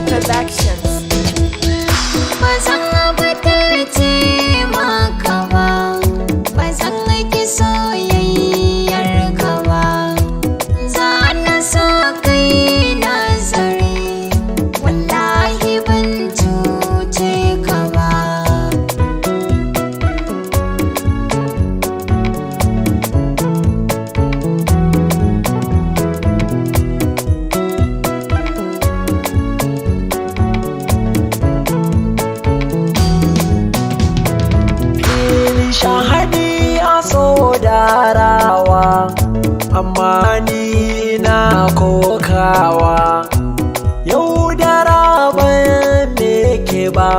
Productions. Ba zan butulce maka ba, ba zan ki soyayyar ka ba. Za na so kai nazari, wallahi ban cuce ka ba. Shahadi a so darawa, amma ni na kokawa. Yau dara ban ke ba,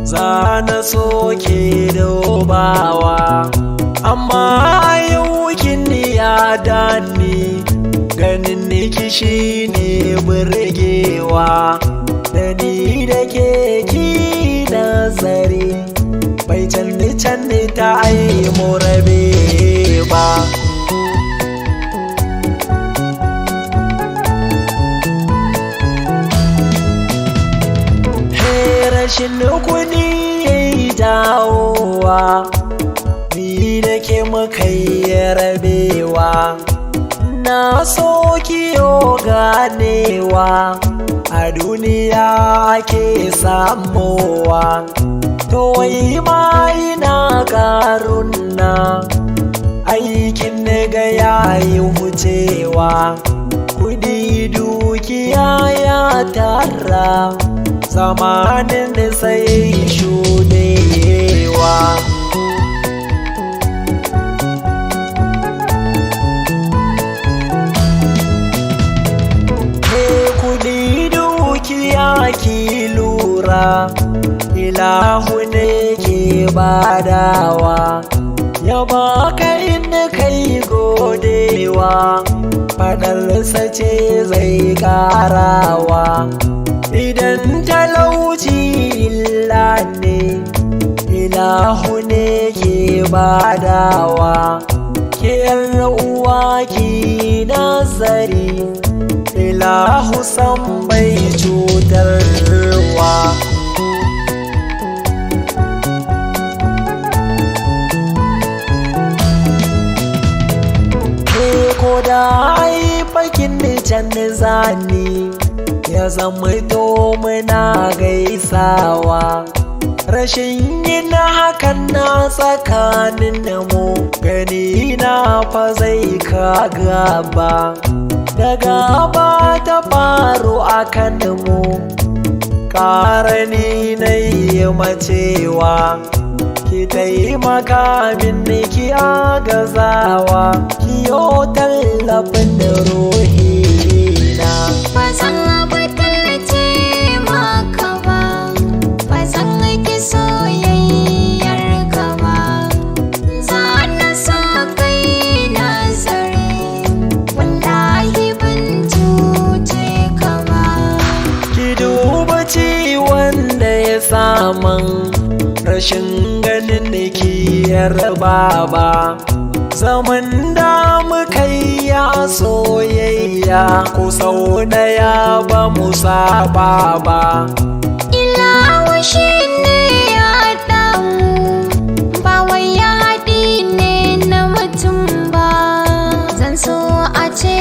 za na so ke dubawa. Amma yau kin ya dani, ganin niki shine burgewa. Da ni da ke ki nazari, bai canni ta ai mu rabe ba. Rashin kudi yayi dawowa, ni da ke muka yi rabewa. Na so kiyo ganewa, a duniya ake samowa. To wai ma ina karunna, aikin ga yayi wucewa. Kudi dukiya ya tara, zamanin sai shudewa. Kudi dukiya ki lura, ilahu ne ke badawa. Ya baka inda kai godewa, fadarsa ce zai karawa. Idan talauci illa ne, ilahu ne ke badawa. Ke uwa ki nazari, ilahu san bai cutarwa. Ko da ai bakin can zani, ya zama to muna gaisawa. Rashin yin hakan na tsakanin mu, gani na fa zai ka gaba. Da gaba ta faru akan mu, ƙarani na yi macewa. Ki taimaka min ki agazawa, ki yo tallafin ruhina. Ba zan butulce maka ba, ba zan ki soyayyar ka ba. Za na so kai nazari, wallahi ban cuce ka ba. Ki duba ciwon da ya saman, rashin ganin ki yarba ba. Zaman da muka yi ya soyayya, ko sau daya ba mu saba ba. Ilahu shi ne ya damu, ba wai ya haɗi ne na mutum ba. Zan so a ce